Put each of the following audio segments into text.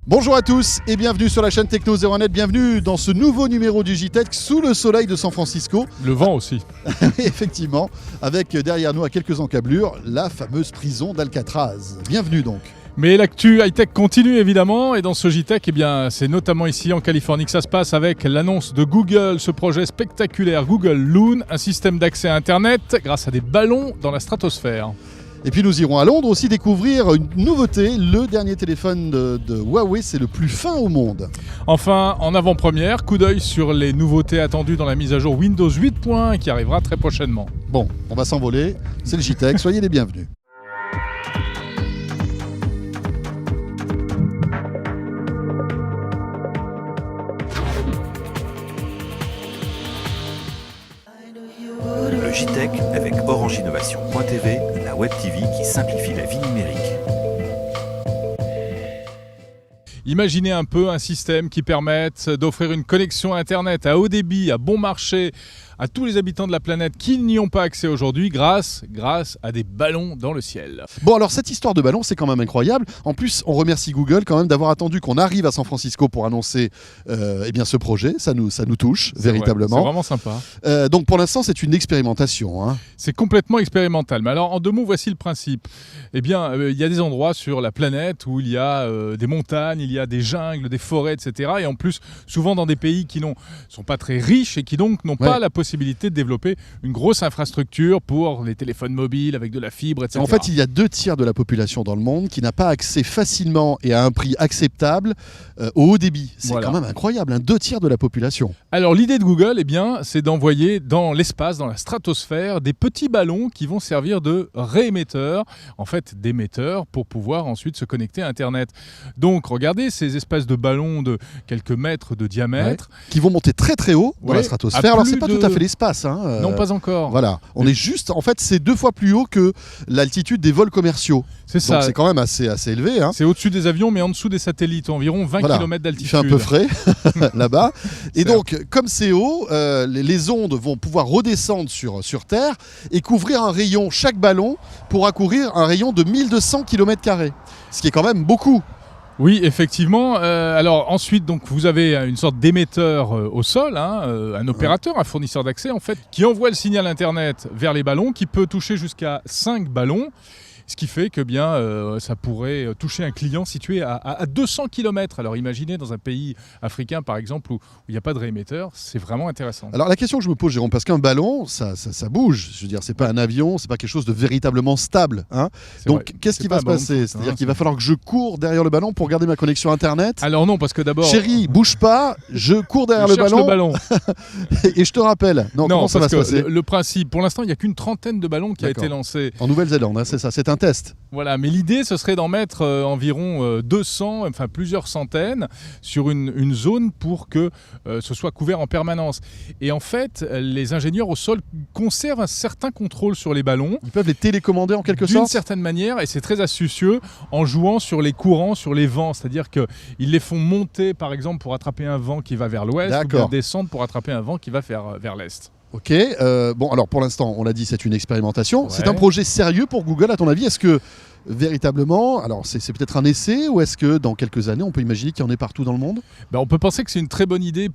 Bonjour à tous et bienvenue sur la chaîne Techno 01net, bienvenue dans ce nouveau numéro du JTech sous le soleil de San Francisco. Le vent aussi. Effectivement, avec derrière nous à quelques encablures, la fameuse prison d'Alcatraz. Bienvenue donc. Mais l'actu high-tech continue évidemment et dans ce JTech, c'est notamment ici en Californie que ça se passe avec l'annonce de Google, ce projet spectaculaire Google Loon, un système d'accès à Internet grâce à des ballons dans la stratosphère. Et puis nous irons à Londres aussi découvrir une nouveauté, le dernier téléphone de Huawei, c'est le plus fin au monde. Enfin, en avant-première, coup d'œil sur les nouveautés attendues dans la mise à jour Windows 8.1 qui arrivera très prochainement. Bon, on va s'envoler, c'est le JTech, soyez les bienvenus. Le JTech avec OrangeInnovation.tv, la web TV qui simplifie la vie numérique. Imaginez un peu un système qui permette d'offrir une connexion Internet à haut débit, à bon marché, à tous les habitants de la planète qui n'y ont pas accès aujourd'hui grâce à des ballons dans le ciel. Bon, alors cette histoire de ballon, c'est quand même incroyable. En plus, on remercie Google quand même d'avoir attendu qu'on arrive à San Francisco pour annoncer ce projet. Ça nous touche véritablement. C'est vraiment sympa. Donc pour l'instant, c'est une expérimentation. Hein. C'est complètement expérimental. Mais alors, en deux mots, voici le principe. Il y a des endroits sur la planète où il y a des montagnes, il y a des jungles, des forêts, etc. Et en plus, souvent dans des pays qui sont pas très riches et qui donc n'ont pas la possibilité de développer une grosse infrastructure pour les téléphones mobiles avec de la fibre, etc. En fait, il y a 2/3 de la population dans le monde qui n'a pas accès facilement et à un prix acceptable au haut débit. C'est quand même incroyable, 2/3 de la population. Alors l'idée de Google, c'est d'envoyer dans l'espace, dans la stratosphère, des petits ballons qui vont servir de réémetteurs, en fait d'émetteurs, pour pouvoir ensuite se connecter à Internet. Donc regardez ces espèces de ballons de quelques mètres de diamètre. Qui vont monter très très haut dans la stratosphère. Alors c'est pas tout à fait l'espace. Non, pas encore. Voilà, on est juste, en fait c'est 2 fois plus haut que l'altitude des vols commerciaux. C'est ça. Donc c'est quand même assez élevé. C'est au-dessus des avions mais en dessous des satellites, environ 20 km d'altitude. Il fait un peu frais là-bas. Et donc comme c'est haut, les ondes vont pouvoir redescendre sur Terre et couvrir un rayon, chaque ballon pourra couvrir un rayon de 1200 km². Ce qui est quand même beaucoup. Oui, effectivement. Alors ensuite, donc, vous avez une sorte d'émetteur au sol, un opérateur, un fournisseur d'accès en fait, qui envoie le signal Internet vers les ballons, qui peut toucher jusqu'à 5 ballons. Ce qui fait que ça pourrait toucher un client situé à 200 km. Alors imaginez dans un pays africain par exemple où il n'y a pas de réémetteur, c'est vraiment intéressant. Alors la question que je me pose, Jérôme, parce qu'un ballon, ça bouge. Je veux dire, c'est pas un avion, c'est pas quelque chose de véritablement stable. Donc qu'est-ce qui va se passer? C'est-à-dire qu'il va falloir que je cours derrière le ballon pour garder ma connexion Internet. Alors non, parce que d'abord... Chérie, bouge pas, je cours derrière le ballon. Et je te rappelle. Non, comment ça va se passer? Le principe, pour l'instant, il n'y a qu'une trentaine de ballons qui a été lancé. En Nouvelle-Zélande, c'est ça, c'est un test. Voilà, mais l'idée, ce serait d'en mettre environ 200, enfin plusieurs centaines, sur une zone pour que ce soit couvert en permanence. Et en fait, les ingénieurs au sol conservent un certain contrôle sur les ballons. Ils peuvent les télécommander en quelque sorte? D'une certaine manière, et c'est très astucieux, en jouant sur les courants, sur les vents. C'est-à-dire qu'ils les font monter, par exemple, pour attraper un vent qui va vers l'ouest, ou bien descendre pour attraper un vent qui va vers l'est. Ok, bon alors pour l'instant on l'a dit, c'est une expérimentation, c'est un projet sérieux pour Google à ton avis? Est-ce que véritablement, alors c'est peut-être un essai ou est-ce que dans quelques années on peut imaginer qu'il y en ait partout dans le monde? On peut penser que c'est une très bonne idée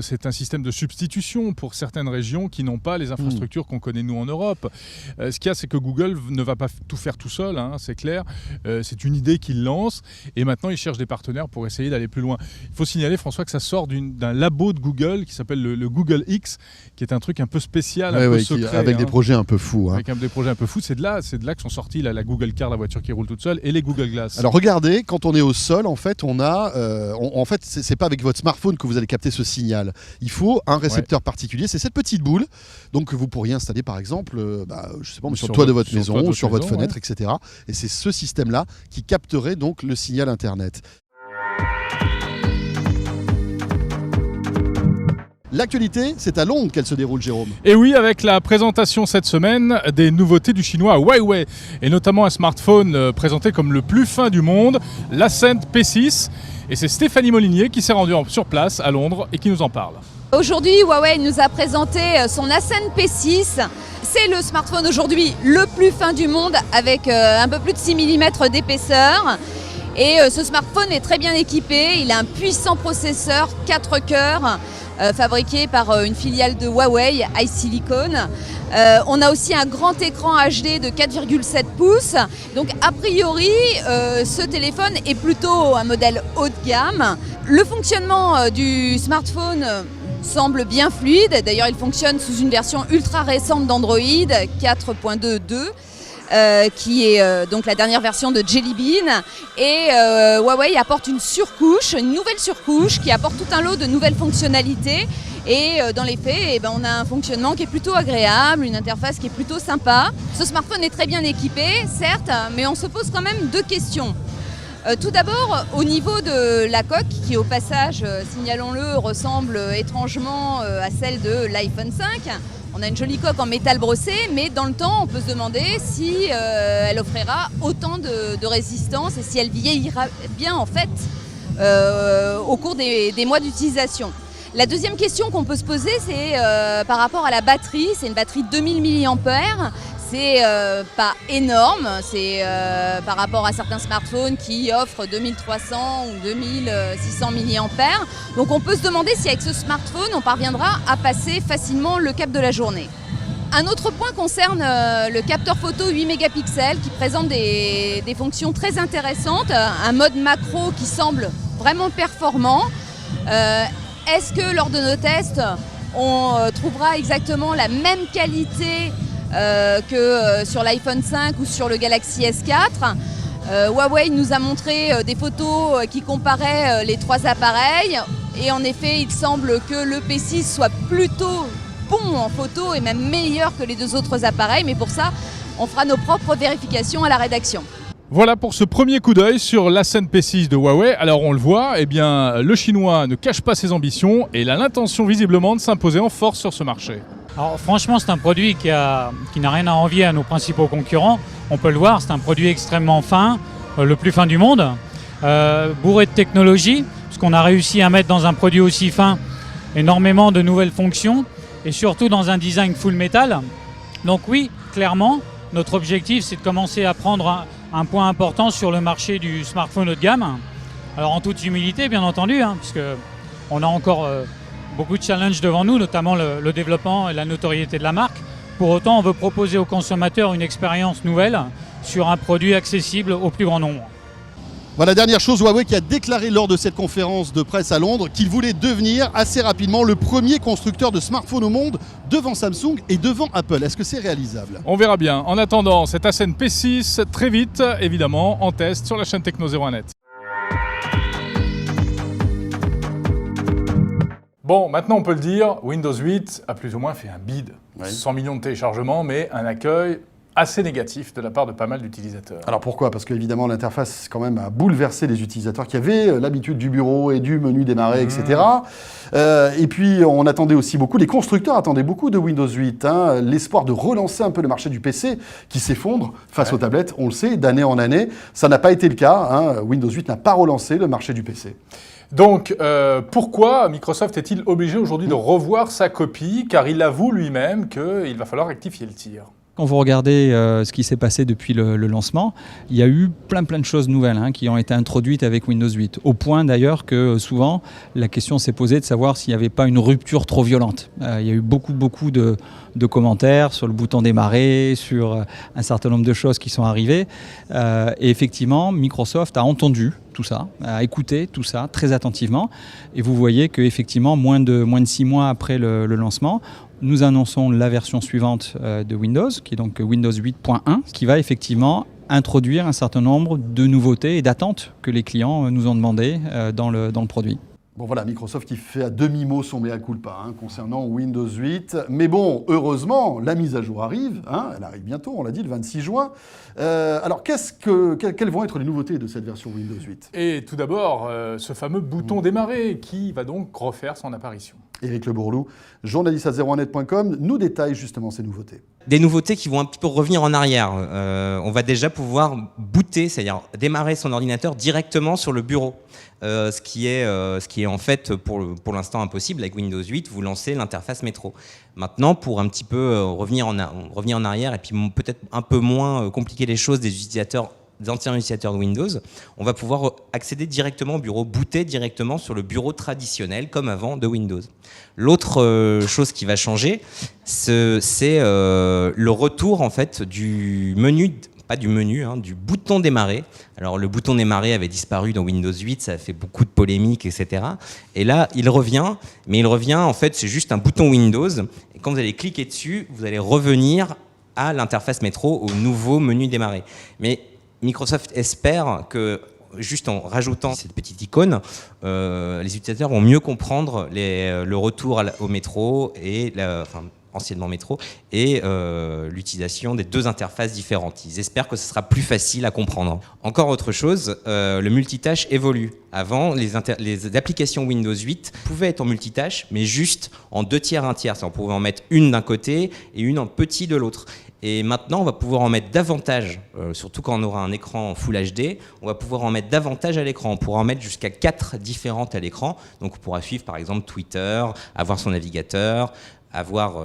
c'est un système de substitution pour certaines régions qui n'ont pas les infrastructures qu'on connaît nous en Europe. Ce qu'il y a, c'est que Google ne va pas tout faire tout seul, c'est clair. C'est une idée qu'il lance et maintenant il cherche des partenaires pour essayer d'aller plus loin. Il faut signaler, François, que ça sort d'un labo de Google qui s'appelle le Google X, qui est un truc un peu spécial, un peu secret. Avec des projets un peu fous. Avec des projets un peu fous, c'est de là que sont sortis la Google Car, la voiture qui roule toute seule, et les Google Glass. Alors regardez, quand on est au sol, en fait, c'est pas avec votre smartphone que vous allez capter ce signal. Il faut un récepteur particulier, c'est cette petite boule, donc que vous pourriez installer par exemple, je sais pas, sur le toit de votre maison, ou sur votre fenêtre, etc. Et c'est ce système-là qui capterait donc le signal Internet. L'actualité, c'est à Londres qu'elle se déroule, Jérôme. Et oui, avec la présentation cette semaine des nouveautés du chinois Huawei, et notamment un smartphone présenté comme le plus fin du monde, l'Ascend P6. Et c'est Stéphanie Molinier qui s'est rendue sur place à Londres et qui nous en parle. Aujourd'hui, Huawei nous a présenté son Ascend P6. C'est le smartphone aujourd'hui le plus fin du monde avec un peu plus de 6 mm d'épaisseur. Et ce smartphone est très bien équipé, il a un puissant processeur 4 cœurs fabriqué par une filiale de Huawei, iSilicon. On a aussi un grand écran HD de 4,7 pouces. Donc a priori, ce téléphone est plutôt un modèle haut de gamme. Le fonctionnement du smartphone semble bien fluide. D'ailleurs, il fonctionne sous une version ultra récente d'Android 4.2.2. Qui est donc la dernière version de Jelly Bean. Et Huawei apporte une nouvelle surcouche qui apporte tout un lot de nouvelles fonctionnalités. Et dans les faits, on a un fonctionnement qui est plutôt agréable, une interface qui est plutôt sympa. Ce smartphone est très bien équipé, certes, mais on se pose quand même 2 questions. Tout d'abord, au niveau de la coque, qui au passage, signalons-le, ressemble étrangement à celle de l'iPhone 5. On a une jolie coque en métal brossé, mais dans le temps, on peut se demander si elle offrira autant de résistance et si elle vieillira bien en fait au cours des mois d'utilisation. La deuxième question qu'on peut se poser, c'est par rapport à la batterie. C'est une batterie de 2000 mAh. C'est pas énorme, c'est par rapport à certains smartphones qui offrent 2300 ou 2600 mAh. Donc on peut se demander si avec ce smartphone, on parviendra à passer facilement le cap de la journée. Un autre point concerne le capteur photo 8 mégapixels qui présente des fonctions très intéressantes, un mode macro qui semble vraiment performant. Est-ce que lors de nos tests, on trouvera exactement la même qualité que sur l'iPhone 5 ou sur le Galaxy S4. Huawei nous a montré des photos qui comparaient les 3 appareils et en effet il semble que le P6 soit plutôt bon en photo et même meilleur que les 2 autres appareils, mais pour ça on fera nos propres vérifications à la rédaction. Voilà pour ce premier coup d'œil sur l'Ascend P6 de Huawei. Alors on le voit, le chinois ne cache pas ses ambitions et il a l'intention visiblement de s'imposer en force sur ce marché. Alors franchement, c'est un produit qui n'a rien à envier à nos principaux concurrents. On peut le voir, c'est un produit extrêmement fin, le plus fin du monde, bourré de technologie, parce qu'on a réussi à mettre dans un produit aussi fin énormément de nouvelles fonctions et surtout dans un design full métal. Donc oui, clairement, notre objectif, c'est de commencer à prendre un point important sur le marché du smartphone haut de gamme. Alors en toute humilité, bien entendu, puisque on a encore beaucoup de challenges devant nous, notamment le développement et la notoriété de la marque. Pour autant, on veut proposer aux consommateurs une expérience nouvelle sur un produit accessible au plus grand nombre. Voilà, dernière chose, Huawei qui a déclaré lors de cette conférence de presse à Londres qu'il voulait devenir assez rapidement le premier constructeur de smartphones au monde devant Samsung et devant Apple. Est-ce que c'est réalisable? On verra bien. En attendant, cet Ascend P6, très vite, évidemment, en test sur la chaîne Techno01net. Bon, maintenant on peut le dire, Windows 8 a plus ou moins fait un bid. Oui. 100 millions de téléchargements, mais un accueil assez négatif de la part de pas mal d'utilisateurs. Alors pourquoi? Parce qu'évidemment l'interface quand même a bouleversé les utilisateurs qui avaient l'habitude du bureau et du menu démarrer, etc. Et puis on attendait aussi beaucoup, les constructeurs attendaient beaucoup de Windows 8, l'espoir de relancer un peu le marché du PC qui s'effondre face aux tablettes, on le sait, d'année en année. Ça n'a pas été le cas, Windows 8 n'a pas relancé le marché du PC. Donc, pourquoi Microsoft est-il obligé aujourd'hui de revoir sa copie? Car il avoue lui-même qu'il va falloir rectifier le tir. Quand vous regardez ce qui s'est passé depuis le lancement, il y a eu plein de choses nouvelles qui ont été introduites avec Windows 8. Au point d'ailleurs que souvent, la question s'est posée de savoir s'il n'y avait pas une rupture trop violente. Il y a eu beaucoup de commentaires sur le bouton démarrer, sur un certain nombre de choses qui sont arrivées. Et effectivement, Microsoft a entendu tout ça, a écouté tout ça très attentivement. Et vous voyez qu'effectivement, moins de 6 mois après le lancement, nous annonçons la version suivante de Windows, qui est donc Windows 8.1, qui va effectivement introduire un certain nombre de nouveautés et d'attentes que les clients nous ont demandées dans le produit. Bon voilà, Microsoft qui fait à demi-mot son mea culpa concernant Windows 8. Mais bon, heureusement, la mise à jour arrive. Elle arrive bientôt, on l'a dit, le 26 juin. Alors, quelles vont être les nouveautés de cette version Windows 8? Et tout d'abord, ce fameux bouton démarrer qui va donc refaire son apparition. Éric Le Bourlou, journaliste à 01net.com, nous détaille justement ces nouveautés. Des nouveautés qui vont un petit peu revenir en arrière. On va déjà pouvoir booter, c'est-à-dire démarrer son ordinateur directement sur le bureau. Ce qui est en fait pour l'instant impossible. Avec Windows 8, vous lancez l'interface métro. Maintenant, pour un petit peu revenir en arrière et puis peut-être un peu moins compliquer les choses des utilisateurs anciens utilisateurs de Windows, on va pouvoir accéder directement au bureau, booter directement sur le bureau traditionnel comme avant de Windows. L'autre chose qui va changer, c'est le retour en fait du menu, pas du menu, du bouton démarrer. Alors le bouton démarrer avait disparu dans Windows 8, ça a fait beaucoup de polémiques, etc. Et là, il revient, mais il revient en fait, c'est juste un bouton Windows. Et quand vous allez cliquer dessus, vous allez revenir à l'interface métro, au nouveau menu démarrer. Mais Microsoft espère que juste en rajoutant cette petite icône, les utilisateurs vont mieux comprendre le retour au métro et anciennement métro, et l'utilisation des deux interfaces différentes. Ils espèrent que ce sera plus facile à comprendre. Encore autre chose, le multitâche évolue. Avant, les applications Windows 8 pouvaient être en multitâche, mais juste en 2 tiers, 1 tiers. On pouvait en mettre une d'un côté et une en petit de l'autre. Et maintenant, on va pouvoir en mettre davantage, surtout quand on aura un écran en Full HD, on va pouvoir en mettre davantage à l'écran. On pourra en mettre jusqu'à 4 différentes à l'écran. Donc on pourra suivre par exemple Twitter, avoir son navigateur, avoir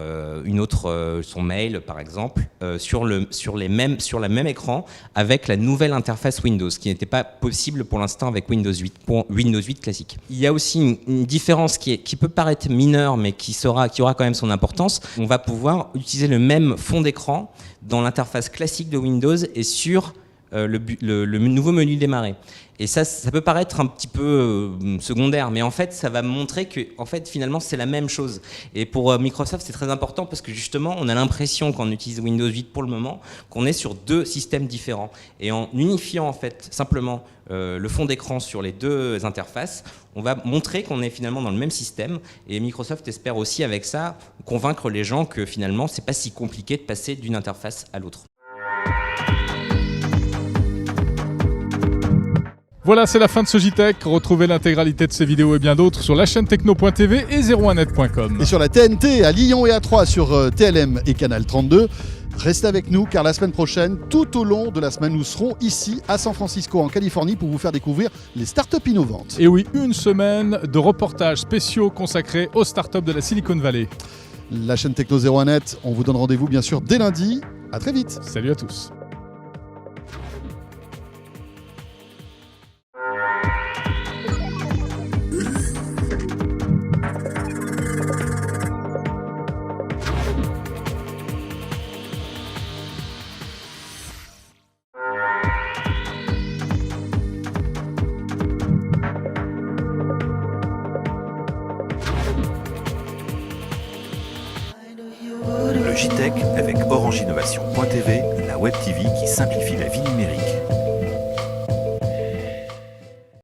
son mail par exemple, sur la même écran avec la nouvelle interface Windows, qui n'était pas possible pour l'instant avec Windows 8 classique. Il y a aussi une différence qui peut paraître mineure, mais qui aura quand même son importance. On va pouvoir utiliser le même fond d'écran dans l'interface classique de Windows et sur le nouveau menu démarrer. Et ça peut paraître un petit peu secondaire, mais en fait, ça va montrer que finalement, c'est la même chose. Et pour Microsoft, c'est très important parce que justement, on a l'impression, quand on utilise Windows 8 pour le moment, qu'on est sur 2 systèmes différents. Et en unifiant simplement le fond d'écran sur les 2 interfaces, on va montrer qu'on est finalement dans le même système. Et Microsoft espère aussi avec ça convaincre les gens que finalement, c'est pas si compliqué de passer d'une interface à l'autre. Voilà, c'est la fin de ce JTech. Retrouvez l'intégralité de ces vidéos et bien d'autres sur la chaîne techno.tv et 01net.com. Et sur la TNT à Lyon et à Troyes sur TLM et Canal 32. Restez avec nous car la semaine prochaine, tout au long de la semaine, nous serons ici à San Francisco en Californie pour vous faire découvrir les startups innovantes. Et oui, une semaine de reportages spéciaux consacrés aux startups de la Silicon Valley. La chaîne Techno 01net, on vous donne rendez-vous bien sûr dès lundi. À très vite. Salut à tous. Le JTech avec Orange Innovation.tv, la web TV qui simplifie la vie numérique.